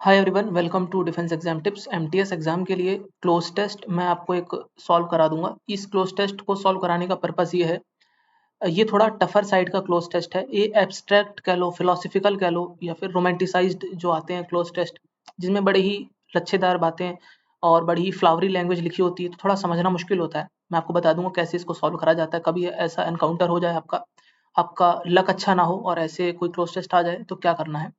Hi everyone, welcome to defence exam tips. MTS exam के लिए cloze test मैं आपको एक सॉल्व करा दूंगा। इस क्लोज टेस्ट को सॉल्व कराने का पर्पस ये है, ये थोड़ा टफर साइड का क्लोज टेस्ट है। ये एब्स्ट्रैक्ट कह लो, फिलोसफिकल कह लो, या फिर रोमांटिसाइज्ड जो आते हैं क्लोज टेस्ट, जिसमें बड़ी ही लच्छेदार बातें और बड़ी ही फ्लावरी लैंग्वेज लिखी होती है, तो थोड़ा समझना मुश्किल होता है। मैं आपको बता दूंगा कैसे इसको सॉल्व करा जाता है। कभी ऐसा एनकाउंटर हो जाए, आपका आपका लक अच्छा ना हो और ऐसे कोई क्लोज टेस्ट आ जाए, तो क्या करना है।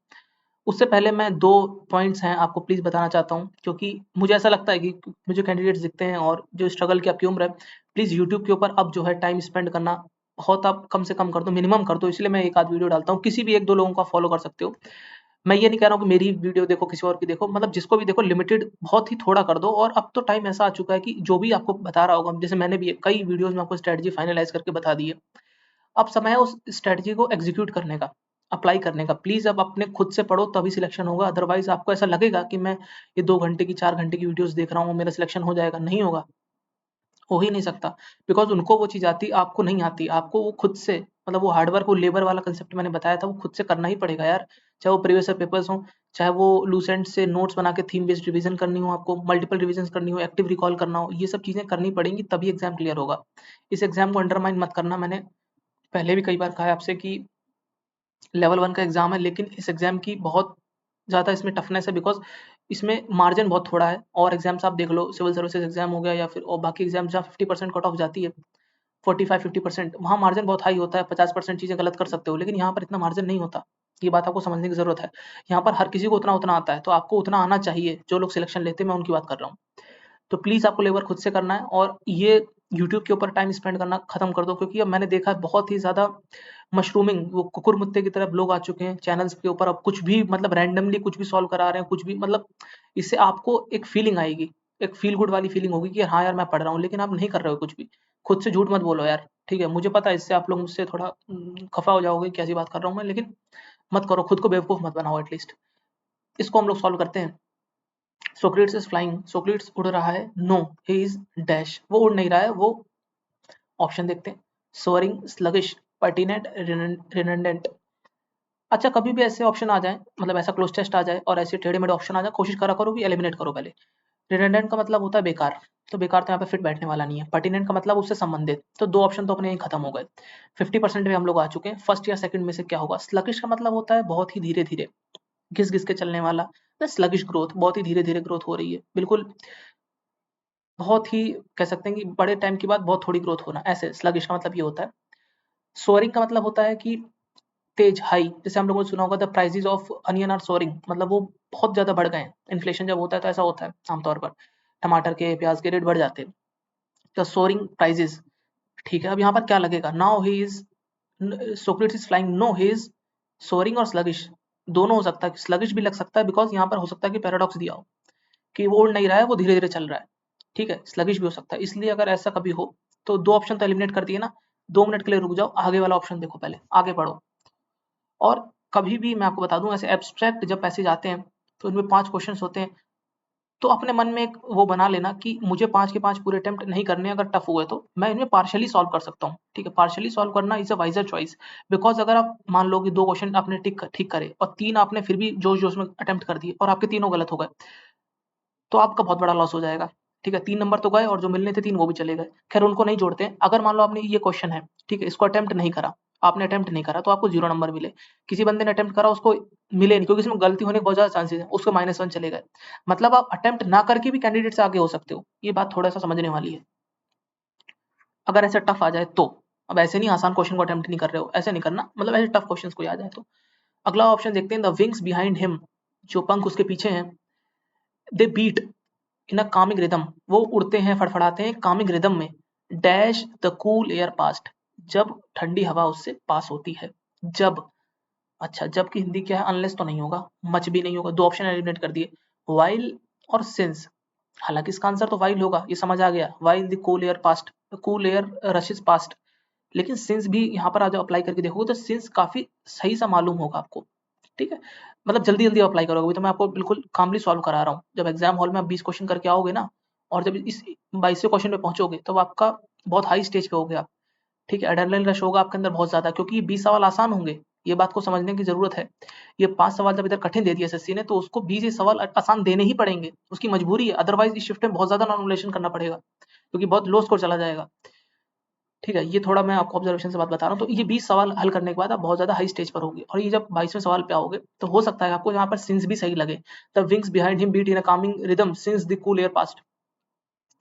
उससे पहले मैं 2 पॉइंट्स हैं आपको प्लीज़ बताना चाहता हूँ, क्योंकि मुझे ऐसा लगता है कि मुझे कैंडिडेट्स दिखते हैं और जो स्ट्रगल की आपकी उम्र है, प्लीज़ यूट्यूब के ऊपर अब जो है टाइम स्पेंड करना बहुत आप कम से कम कर दो, मिनिमम कर दो। इसलिए मैं एक आध वीडियो डालता हूँ, किसी भी 1-2 लोगों को आप फॉलो कर सकते हो। मैं ये नहीं कह रहा हूँ कि मेरी वीडियो देखो, किसी और की देखो, मतलब जिसको भी देखो लिमिटेड बहुत ही थोड़ा कर दो। और अब तो टाइम ऐसा आ चुका है कि जो भी आपको बता रहा होगा, जैसे मैंने भी कई वीडियोज़ में आपको स्ट्रैटेजी फाइनलाइज़ करके बता दी है। अब समय है उस स्ट्रैटेजी को एग्जीक्यूट करने का, अप्लाई करने का। प्लीज़ अब अपने खुद से पढ़ो तभी सिलेक्शन होगा। अदरवाइज़ आपको ऐसा लगेगा कि मैं ये 2 घंटे की 4 घंटे की वीडियोज़ देख रहा हूँ, मेरा सिलेक्शन हो जाएगा। नहीं होगा, हो ही नहीं सकता। बिकॉज़ उनको वो चीज़ आती, आपको नहीं आती। आपको वो खुद से, मतलब वो हार्ड वर्क, वो लेबर वाला कांसेप्ट मैंने बताया था, वो खुद से करना ही पड़ेगा यार। चाहे वो प्रीवियस ईयर पेपर्स हों, चाहे वो लूसेंट से नोट्स बना के थीम बेस्ड रिवीजन करनी हो, आपको मल्टीपल रिवीजन्स करनी हो, एक्टिव रिकॉल करना हो, ये सब चीज़ें करनी पड़ेंगी, तभी एग्ज़ाम क्लियर होगा। इस एग्ज़ाम को अंडरमाइन मत करना। मैंने पहले भी कई बार कहा है आपसे कि लेवल 1 का एग्ज़ाम है, लेकिन इस एग्ज़ाम की बहुत ज़्यादा इसमें टफनेस है, बिकॉज़ इसमें मार्जिन बहुत थोड़ा है। और एग्ज़ाम्स आप देख लो, सिविल सर्विसेज एग्ज़ाम हो गया या फिर और बाकी एग्ज़ाम्स जहाँ 50% कट ऑफ जाती है, 45-50%, वहाँ मार्जिन बहुत हाई होता है। 50% चीज़ें गलत कर सकते हो, लेकिन यहाँ पर इतना मार्जिन नहीं होता। ये बात आपको समझने की ज़रूरत है। यहाँ पर हर किसी को उतना-उतना आता है, तो आपको उतना आना चाहिए। जो लोग सिलेक्शन लेते हैं, मैं उनकी बात कर रहा हूँ। तो प्लीज़ आपको लेबर खुद से करना है, और ये यूट्यूब के ऊपर टाइम स्पेंड करना खत्म कर दो, क्योंकि अब मैंने देखा है बहुत ही ज़्यादा मशरूमिंग, वो कुकुर-मुत्ते की तरह लोग आ चुके हैं चैनल्स के ऊपर। अब कुछ भी, मतलब रैंडमली कुछ भी सॉल्व करा रहे हैं, कुछ भी, मतलब इससे आपको एक फीलिंग आएगी, एक फील गुड वाली फीलिंग होगी कि हाँ यार मैं पढ़ रहा हूँ, लेकिन आप नहीं कर रहे हो कुछ भी। खुद से झूठ मत बोलो यार, ठीक है? मुझे पता है इससे आप लोग मुझसे थोड़ा खफ़ा हो जाओगे कि ऐसी बात कर रहा हूँ मैं, लेकिन मत करो, खुद को बेवकूफ़ मत बनाओ एटलीस्ट। इसको हम लोग सॉल्व करते हैं। सोक्रेटिस इज फ्लाइंग, सोक्रेटिस उड़ रहा है। नो, ही इज डैश, वो उड़ नहीं रहा है। वो ऑप्शन देखते हैं। सोअरिंग, स्लगिश, पर्टिनेंट, रिडंडेंट। अच्छा, कभी भी ऐसे ऑप्शन आ जाए, मतलब ऐसा क्लोज टेस्ट आ जाए और ऐसे टेढ़े मेढ़े ऑप्शन आ जाए, कोशिश करा करो कि एलिमिनेट करो पहले। रिडंडेंट का मतलब होता है बेकार, तो बेकार तो यहाँ पे फिट बैठने वाला नहीं है। पर्टिनेंट का मतलब उससे संबंधित, तो 2 ऑप्शन तो अपने यहीं खत्म हो गए। 50% में हम लोग आ चुके हैं। फर्स्ट या सेकंड में से क्या होगा? स्लगिश का मतलब होता है बहुत ही धीरे-धीरे, घिस-घिस के चलने वाला। स्लगिश ग्रोथ, बहुत ही धीरे-धीरे ग्रोथ हो रही है। बिल्कुल, बहुत ही कह सकते हैं कि बड़े टाइम के बाद बहुत थोड़ी ग्रोथ होना, ऐसे स्लगिश का मतलब ये होता है। सोअरिंग का मतलब होता है कि तेज, हाई। जैसे हम लोगों ने सुना होगा, the prices of onion are soaring, मतलब वो बहुत ज़्यादा बढ़ गए हैं। इन्फ्लेशन जब होता है तो ऐसा होता है आमतौर पर, टमाटर के, प्याज के रेट बढ़ जाते हैं। तो सोअरिंग प्राइसेस, ठीक है। अब यहाँ पर क्या लगेगा? Now he is, Socrates is flying, no he is soaring और स्लगिश, दोनों हो सकता है। स्लगिश भी लग सकता है, बिकॉज यहाँ पर हो सकता है कि पैराडॉक्स दिया हो कि वो उड़ नहीं रहा है, वो धीरे धीरे चल रहा है। ठीक है, स्लगिश भी हो सकता है। इसलिए अगर ऐसा कभी हो, तो 2 ऑप्शन तो एलिमिनेट कर दिए ना। 2 मिनट के लिए रुक जाओ, आगे वाला ऑप्शन देखो, पहले आगे बढ़ो। और कभी भी मैं आपको बता दूं, ऐसे एब्स्ट्रैक्ट जब पैसेज आते हैं, तो इनमें 5 क्वेश्चंस होते हैं। तो अपने मन में एक वो बना लेना कि मुझे 5 के 5 पूरे अटेम्प्ट नहीं करने। अगर टफ हुए तो मैं इनमें पार्शियली सॉल्व कर सकता हूँ। ठीक है, पार्शियली सॉल्व करना is a wiser choice. Because अगर आप मान लो कि 2 क्वेश्चन आपने ठीक करे और 3 आपने फिर भी जोश जोश में अटेम्प्ट कर दिए और आपके तीनों गलत हो गए, तो आपका बहुत बड़ा लॉस हो जाएगा। ठीक है, 3 नंबर तो गए और जो मिलने थे 3 वो भी चले गए। खैर, उनको नहीं जोड़ते हैं। अगर मान लो आपने ये क्वेश्चन है, ठीक है, इसको अटेम्प्ट नहीं करा, आपने अटेम्प्ट नहीं करा, तो आपको 0 नंबर मिले। किसी बंदे ने अटेम्प्ट करा, उसको मिले नहीं, क्योंकि इसमें गलती होने के बहुत ज़्यादा चांसेस हैं, उसको -1 चले गए। मतलब आप अटेम्प्ट ना करके भी कैंडिडेट से आगे हो सकते हो। ये बात थोड़ा-सा समझने वाली है। अगर ऐसा टफ आ जाए तो, अब ऐसे नहीं आसान क्वेश्चन को अटेम्प्ट नहीं कर रहे हो, ऐसे नहीं करना, मतलब ऐसे टफ क्वेश्चंस कोई आ जाए तो। अगला ऑप्शन देखते हैं, द विंग्स बिहाइंड हिम, जो पंख उसके पीछे हैं, दे beat in a calming rhythm, वो उड़ते हैं, फड़फड़ाते हैं कामिंग रिदम में। Dash the cool air past, जब ठंडी हवा उससे पास होती है। जब, अच्छा, जब की हिंदी क्या है? अनलेस तो नहीं होगा, मच भी नहीं होगा। 2 ऑप्शन एलिमिनेट कर दिए, व्हाइल और सिंस। हालांकि इसका आंसर तो व्हाइल होगा, ये समझ आ गया। While the cool air past, cool air rashes past. लेकिन सिंस भी यहाँ पर आज अप्लाई करके देखोगे तो सिंस काफी सही सा मालूम होगा आपको। ठीक है, मतलब जल्दी जल्दी अप्लाई करोगे। अभी तो मैं आपको बिल्कुल कामली सॉल्व करा रहा हूँ। जब एग्जाम हॉल में आप 20 क्वेश्चन करके आओगे ना, और जब इस 22वें क्वेश्चन पे पहुंचोगे, तब आपका बहुत हाई स्टेज पे होगे आप। ठीक है, एड्रेनलिन रश होगा आपके अंदर बहुत ज्यादा, क्योंकि ये 20 सवाल आसान होंगे। ये बात को समझने की जरूरत है। ये 5 सवाल जब इधर कठिन दे दिया एसएससी ने, तो उसको 20 ही सवाल आसान देने ही पड़ेंगे, उसकी मजबूरी है, अदरवाइज इस शिफ्ट में बहुत ज्यादा नॉर्मलाइजेशन करना पड़ेगा, क्योंकि बहुत लो स्कोर चला जाएगा। ठीक है, ये थोड़ा मैं आपको ऑब्जर्वेशन से बात बता रहा हूँ। तो ये 20 सवाल हल करने के बाद आप बहुत ज़्यादा हाई स्टेज पर होंगे, और ये जब 22वें सवाल पे आओगे तो हो सकता है आपको यहाँ पर सिंस भी सही लगे। The wings behind him beat in a calming rhythm since the cool air past.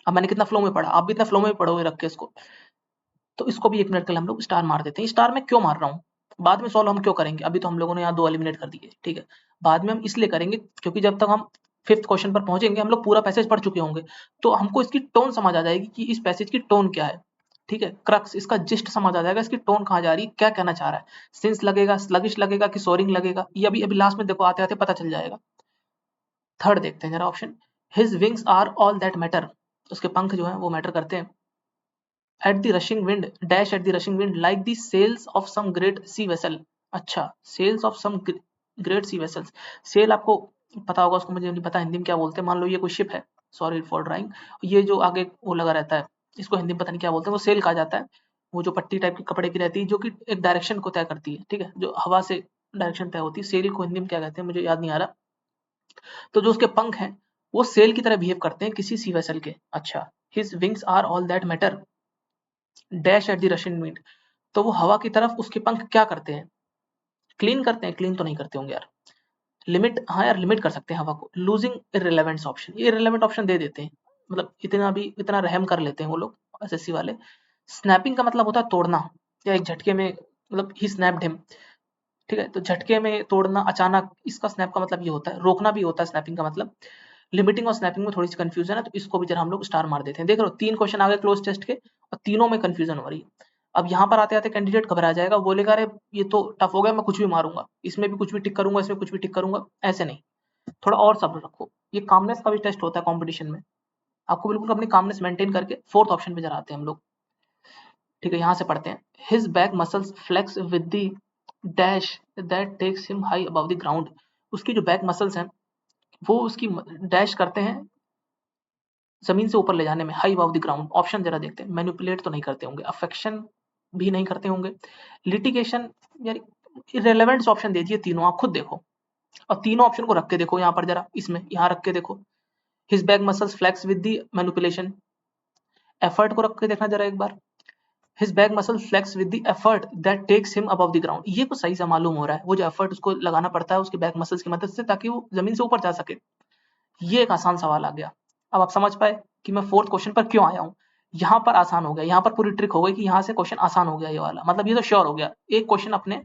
अब मैंने कितना फ्लो में पढ़ा, आप भी इतना फ्लो में पढ़ोगे रख के इसको। तो इसको भी 1 मिनट के लिए हम लोग स्टार मार देते हैं। स्टार में क्यों मार रहा हूँ, बाद में सॉल्व हम क्यों करेंगे, अभी तो हम लोगों ने यहाँ 2 एलिमिनेट कर दिए। ठीक है, बाद में हम इसलिए करेंगे क्योंकि जब तक हम 5th क्वेश्चन पर पहुंचेंगे हम लोग पूरा पैसेज पढ़ चुके होंगे, तो हमको इसकी टोन समझ आ जाएगी कि इस पैसेज की टोन क्या है। ठीक है, क्रक्स, इसका जिस्ट समझ आ जाएगा, इसकी टोन कहाँ जा रही है, क्या कहना चाह रहा है, सिंस लगेगा, स्लगिश लगेगा कि सोरिंग लगेगा, ये अभी अभी लास्ट में देखो आते आते पता चल जाएगा। थर्ड देखते हैं जरा option, his wings are all that matter, उसके पंख जो है वो मैटर करते हैं। At the rushing wind dash at the rushing wind like the sails of some great sea vessel. अच्छा, sails of some great sea vessels. Sail आपको पता होगा, उसको मुझे नहीं पता हिंदी में क्या बोलते हैं। मान लो ये कोई शिप है, सॉरी फॉर ड्राइंग, ये जो आगे वो लगा रहता है, इसको हिंदी में पता नहीं क्या बोलते हैं, वो सेल कहा जाता है। वो जो पट्टी टाइप के कपड़े की रहती है जो कि एक डायरेक्शन को तय करती है, ठीक है, जो हवा से डायरेक्शन तय होती है, सेल को हिंदी में क्या कहते हैं मुझे याद नहीं आ रहा। तो जो उसके पंख हैं वो सेल की तरह बिहेव करते हैं किसी सी वेसल के। अच्छा, his wings are all that matter dash at the rushing wind, तो वो हवा की तरफ उसके पंख क्या करते हैं, क्लीन करते हैं, क्लीन तो नहीं करते होंगे यार, लिमिट, हाँ यार लिमिट कर सकते हैं हवा को, लूजिंग इररिलेवेंस ऑप्शन, ये इररिलेवेंट ऑप्शन दे देते हैं, मतलब इतना भी इतना रहम कर लेते हैं वो लोग एसएससी वाले। स्नैपिंग का मतलब होता है तोड़ना, या एक झटके में, मतलब ही स्नैप्ड हिम। ठीक है, तो झटके में तोड़ना, अचानक, इसका स्नैप का मतलब ये होता है, रोकना भी होता है स्नैपिंग का मतलब। लिमिटिंग और स्नैपिंग में थोड़ी सी कंफ्यूजन है, तो इसको भी जरा हम लोग स्टार मार देते हैं। देख लो 3 क्वेश्चन आ गए क्लोज टेस्ट के, और तीनों में कंफ्यूजन हो रही है। अब यहाँ पर आते आते कैंडिडेट घबरा जाएगा, बोलेगा अरे ये तो टफ हो गया, मैं कुछ भी मारूंगा, इसमें भी कुछ भी टिक करूंगा, इसमें कुछ भी टिक करूंगा। ऐसे नहीं, थोड़ा और सब्र रखो, ये कामनेस का भी टेस्ट होता है कंपटीशन में, आपको बिल्कुल अपनी कामनेस मेंटेन करके 4th ऑप्शन पे जरा आते हैं हम लोग। ठीक है, यहाँ से पढ़ते हैं, his back muscles flex with the dash that takes him high above the ground. उसकी जो बैक मसल्स हैं वो उसकी डैश करते हैं जमीन से ऊपर ले जाने में, high above the ground. Option जरा देखते हैं, मैनिपुलेट तो नहीं करते होंगे, अफेक्शन भी नहीं करते होंगे, लिटिगेशन, यार इररिलेवेंट ऑप्शन दे दिए तीनों, आप खुद देखो, और तीनों ऑप्शन को रख के देखो यहाँ पर जरा, इसमें यहाँ रख के देखो, his back muscles flex with the manipulation, effort को रख के देखना जरा एक बार, his back muscle flex with the effort that takes him above the ground. ये कुछ सही से मालूम हो रहा है, वो जो एफर्ट उसको लगाना पड़ता है उसके बैक मसल्स की मदद से, ताकि वो जमीन से ऊपर जा सके। ये एक आसान सवाल आ गया। अब आप समझ पाए कि मैं 4th क्वेश्चन पर क्यों आया हूँ। यहाँ पर आसान हो गया, यहाँ पर पूरी ट्रिक हो गई कि यहाँ से क्वेश्चन आसान हो गया, ये वाला मतलब ये तो श्योर हो गया, एक क्वेश्चन अपने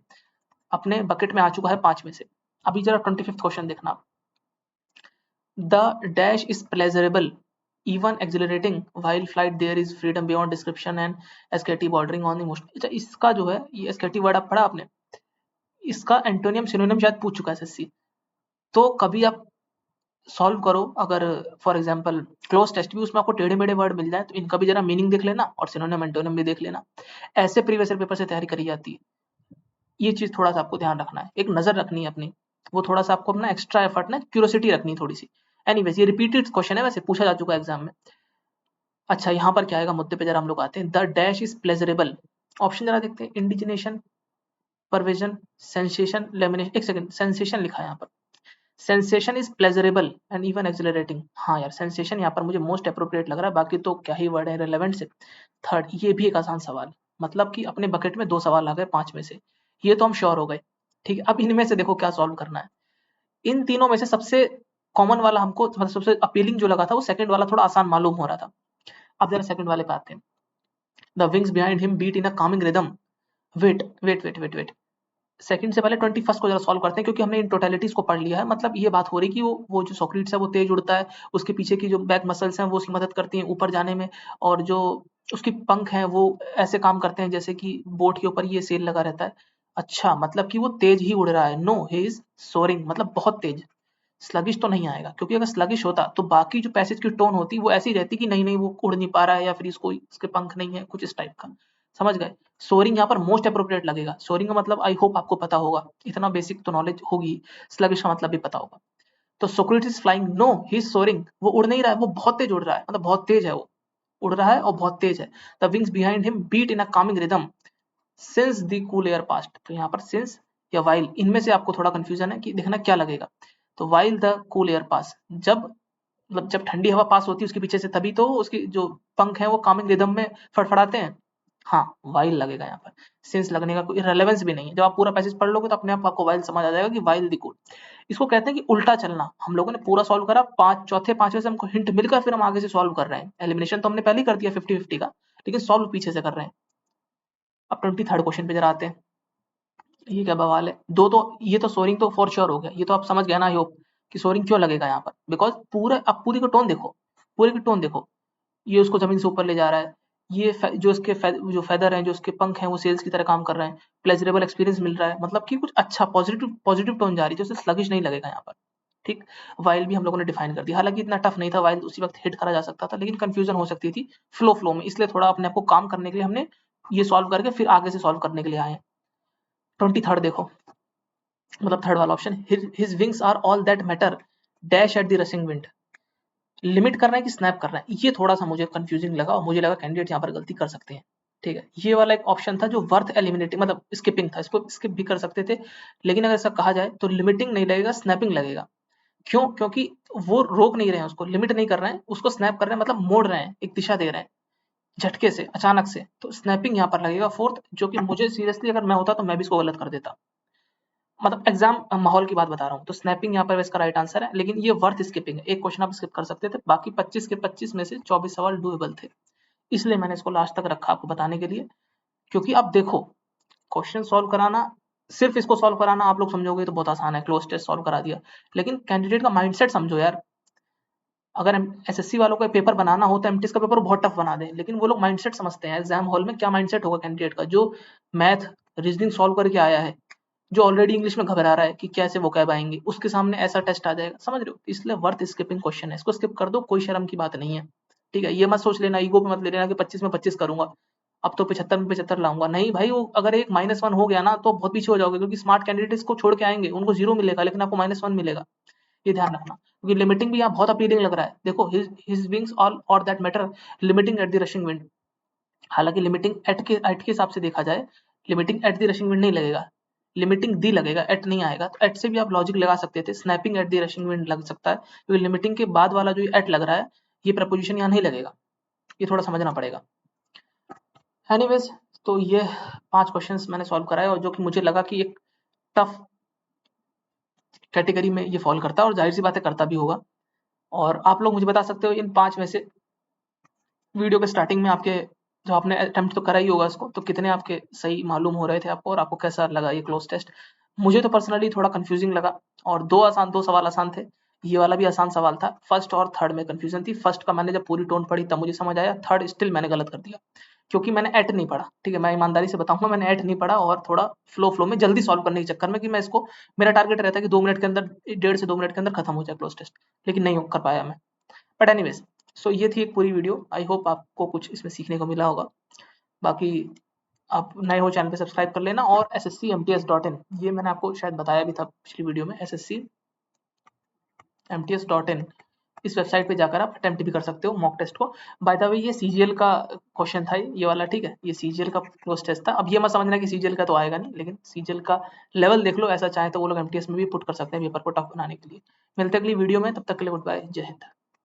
अपने बकेट में आ चुका है 5 में से। अभी जरा 25th क्वेश्चन देखना, the dash is pleasurable even exhilarating while flight there is freedom beyond description and SKT bordering on emotion। अच्छा, इसका जो है ये एसकेटी वर्ड आप पढ़ा आपने, इसका एंटोनियम सिनोनिम शायद पूछ चुका है एसएससी। तो कभी आप सॉल्व करो, अगर फॉर एग्जांपल क्लोज टेस्ट भी उसमें आपको टेढ़े मेढ़े वर्ड मिल जाए, तो इनका भी जरा मीनिंग देख लेना और सिनोनिम एंटोनिम भी देख लेना। ऐसे प्रीवियस ईयर पेपर से तैयारी करी जाती है, ये चीज थोड़ा सा आपको ध्यान रखना है, एक नजर रखनी है अपनी, वो थोड़ा सा आपको अपना एक्स्ट्रा एफर्ट ना, क्यूरियोसिटी रखनी थोड़ी सी। एनीवेज, ये रिपीटेड क्वेश्चन है, वैसे पूछा जा चुका है एग्जाम में। अच्छा, यहाँ पर क्या आएगा मुद्दे पे जरा हम लोग आते हैं, the dash is pleasurable. Option जरा देखते हैं, इंडिजिनेशन, परविजन, सेंसेशन, लेमिनेशन। एक सेकंड, सेंसेशन लिखा है यहाँ पर, sensation is pleasurable and even accelerating. हाँ यार, सेंसेशन यहाँ पर मुझे मोस्ट अप्रोप्रिएट लग रहा है, बाकी तो क्या ही वर्ड है रेलेवेंट से। थर्ड, ये भी एक आसान सवाल, मतलब कि अपने बकेट में 2 सवाल आ गए 5 में से, ये तो हम श्योर हो गए। ठीक है, अब इनमें से देखो क्या सॉल्व करना है। इन तीनों में से सबसे कॉमन वाला हमको, मतलब सबसे अपीलिंग जो लगा था, वो सेकंड वाला थोड़ा आसान मालूम हो रहा था। अब जरा सेकंड वाले पे आते हैं, the wings behind him beat in a calming rhythm. Wait wait wait wait wait, second से पहले 21st को जरा सॉल्व करते हैं, क्योंकि हमने इन टोटलिटीज को पढ़ लिया है। मतलब ये बात हो रही कि वो जो सॉक्रेटिस है वो तेज उड़ता है, उसके पीछे की जो बैक मसल्स हैं वो उसकी मदद करती हैं ऊपर जाने में, और जो उसके पंख हैं वो ऐसे काम करते हैं जैसे कि बोट के ऊपर ये सेल लगा रहता है। अच्छा, मतलब कि वो तेज ही उड़ रहा है, नो ही इज सोरिंग, मतलब बहुत तेज। स्लगिश तो नहीं आएगा, क्योंकि अगर स्लगिश होता तो बाकी जो पैसेज की टोन होती वो ऐसी रहती कि नहीं नहीं वो उड़ नहीं पा रहा है, या फिर इसको इसके पंख नहीं है, कुछ इस टाइप का। समझ गए, सोरिंग यहाँ पर मोस्ट अप्रोप्रिएट लगेगा। सोरिंग का मतलब आई होप आपको पता होगा, इतना बेसिक तो नॉलेज होगी, स्लगिश का मतलब भी पता होगा। तो Socrates flying, no he is soaring, वो उड़ नहीं रहा है, वो बहुत तेज उड़ रहा है, मतलब बहुत तेज है वो, उड़ रहा है और बहुत तेज है। The wings behind him beat in a calming rhythm since the cool air past, तो यहाँ पर सिंस या वाइल, इनमें से आपको थोड़ा कंफ्यूजन है कि देखना क्या लगेगा। तो while the cool air pass, जब ठंडी हवा पास होती है उसके पीछे से, तभी तो उसकी जो पंख है वो कामिंग रिदम में फड़फड़ाते हैं। हाँ, वाइल लगेगा यहाँ पर। सिंस लगने का कोई रेलेवेंस भी नहीं है। जब आप पूरा पैसेज पढ़ लोगे तो अपने आप आपको वाइल समझ आ जाएगा कि वाइल द कूल। इसको कहते हैं कि उल्टा चलना। हम लोगों ने पूरा सॉल्व करा, चौथे पांचवें से हमको हिंट मिलकर फिर हम आगे से सॉल्व कर रहे हैं। एलिमिनेशन तो हमने पहले ही कर दिया 50-50 का, लेकिन सॉल्व पीछे से कर रहे हैं। अब 23rd क्वेश्चन पे जरा आते हैं। ये क्या बवाल है, ये तो सोरिंग तो फॉर श्योर हो गया, ये तो आप समझ गया ना आई होप कि सोरिंग क्यों लगेगा यहाँ पर। बिकॉज पूरी का टोन देखो, पूरी की टोन देखो, ये उसको जमीन से ऊपर ले जा रहा है, जो फेदर हैं, जो उसके पंख हैं, वो सेल्स की तरह काम कर रहे हैं, प्लेजरेबल एक्सपीरियंस मिल रहा है, मतलब कि कुछ अच्छा पॉजिटिव पॉजिटिव टोन जा रही है, जो स्लगिश नहीं लगेगा यहाँ पर। ठीक, वाइल भी हम लोगों ने डिफाइन कर दिया, हालांकि इतना टफ नहीं था, वाइल उसी वक्त हिट करा जा सकता था, लेकिन कंफ्यूजन हो सकती थी फ्लो में, इसलिए थोड़ा अपने आप को काम करने के लिए हमने ये सॉल्व करके फिर आगे से सॉल्व करने के लिए आए। 23rd देखो, मतलब थर्ड वाला option, his wings are all that matter dash at the rushing wind. Limit कर रहा है कि स्नैप कर रहा है, ये थोड़ा सा मुझे कंफ्यूजिंग लगा और मुझे लगा कैंडिडेट यहाँ पर गलती कर सकते हैं। ठीक है, ये वाला एक ऑप्शन था जो वर्थ एलिमिनेटिंग, मतलब स्किपिंग था, इसको स्किप भी कर सकते थे, लेकिन अगर ऐसा कहा जाए तो लिमिटिंग नहीं लगेगा, स्नैपिंग लगेगा। क्यों? क्योंकि वो रोक नहीं रहे हैं उसको, लिमिट नहीं कर रहे हैं उसको, स्नैप कर रहे हैं मतलब मोड़ रहे हैं, एक दिशा दे रहे हैं झटके से, अचानक से, तो स्नैपिंग यहाँ पर लगेगा फोर्थ, जो कि मुझे सीरियसली अगर मैं होता तो मैं भी इसको गलत कर देता। मतलब एग्जाम माहौल की बात बता रहा हूँ, तो स्नैपिंग यहाँ पर इसका राइट आंसर है, लेकिन ये वर्थ स्किपिंग है, एक क्वेश्चन आप स्किप कर सकते थे, बाकी 25 के 25 में से 24 सवाल डूएबल थे, इसलिए मैंने इसको लास्ट तक रखा आपको बताने के लिए। क्योंकि अब देखो, क्वेश्चन सॉल्व कराना, सिर्फ इसको सॉल्व कराना आप लोग समझोगे तो बहुत आसान है, क्लोज टेस्ट सॉल्व करा दिया, लेकिन कैंडिडेट का माइंडसेट समझो यार। अगर एसएससी वालों को पेपर बनाना हो तो एमटीएस का पेपर बहुत टफ बना दें, लेकिन वो लोग माइंडसेट समझते हैं एग्जाम हॉल में क्या माइंडसेट होगा कैंडिडेट का, जो मैथ रीजनिंग सॉल्व करके आया है, जो ऑलरेडी इंग्लिश में घबरा रहा है कि कैसे वो कह पाएंगे, उसके सामने ऐसा टेस्ट आ जाएगा, समझ रहे हो, इसलिए वर्थ स्किपिंग क्वेश्चन है, इसको स्किप कर दो, कोई शर्म की बात नहीं है। ठीक है, ये मत सोच लेना, ईगो पे मत ले लेना कि 25 में 25 करूंगा, अब तो 75 में 75 लाऊंगा, नहीं भाई, वो अगर एक -1 हो गया ना तो बहुत पीछे हो जाओगे, क्योंकि स्मार्ट कैंडिडेट इसको छोड़ के आएंगे, उनको 0 मिलेगा लेकिन आपको -1 मिलेगा, ये ध्यान रखना, क्योंकि लिमिटिंग भी यहाँ बहुत अपीलिंग लग रहा है। देखो, हिज विंग्स ऑल और that matter limiting eight the rushing wind, हालांकि लिमिटिंग एट के हिसाब से देखा जाए, limiting eight the rushing wind नहीं लगेगा, लिमिटिंग दी लगेगा, एट नहीं आएगा, तो एट से भी आप लॉजिक लगा सकते थे, snapping eight the rushing wind लग सकता है, क्योंकि लिमिटिंग के बाद वाला जो एट लग रहा है, ये प्रपोजिशन यहाँ नहीं लगेगा, ये थोड़ा समझना पड़ेगा। एनीवेज, तो ये 5 क्वेश्चंस मैंने सॉल्व कराए, और जो कि मुझे लगा कि एक टफ कैटेगरी में ये फॉल करता है, और जाहिर सी बातें करता भी होगा। और आप लोग मुझे बता सकते हो इन 5 में से, वीडियो के स्टार्टिंग में आपके, जब आपने अटेम्प्ट तो करा ही होगा इसको, तो कितने आपके सही मालूम हो रहे थे आपको, और आपको कैसा लगा ये क्लोज टेस्ट। मुझे तो पर्सनली थोड़ा कंफ्यूजिंग लगा, और दो सवाल आसान थे, ये वाला भी आसान सवाल था, फर्स्ट और थर्ड में कंफ्यूजन थी, फर्स्ट का मैंने जब पूरी टोन पढ़ी तब मुझे समझ आया, थर्ड स्टिल मैंने गलत कर दिया, क्योंकि मैंने एट नहीं पढ़ा। ठीक है, मैं ईमानदारी से बताऊंगा, मैंने एट नहीं पढ़ा, और थोड़ा फ्लो में जल्दी सॉल्व करने के चक्कर में, कि मैं इसको, मेरा टारगेट रहता है कि 2 मिनट के अंदर, 1.5 से 2 मिनट के अंदर खत्म हो जाए क्लोज टेस्ट, लेकिन नहीं कर पाया मैं। बट एनीवेज, सो ये थी एक पूरी वीडियो, आई होप आपको कुछ इसमें सीखने को मिला होगा। बाकी आप नए हो चैनल पे सब्सक्राइब कर लेना, और sscmts.in, ये मैंने आपको शायद बताया भी था पिछली वीडियो में, sscmts.in, इस वेबसाइट पे जाकर आप अटेम्प्ट भी कर सकते हो मॉक टेस्ट को। बाय द वे, ये सीजीएल का क्वेश्चन था, ये वाला, ठीक है, ये सीजीएल का क्लोज टेस्ट था। अब ये मत समझना कि सीजीएल का तो आएगा नहीं, लेकिन सीजीएल का लेवल देख लो, ऐसा चाहे तो वो लोग एमटीएस में भी पुट कर सकते हैं पेपर को टफ बनाने के लिए। मिलते हैं अगली वीडियो में, तब तक के लिए गुड बाय, जय हिंद।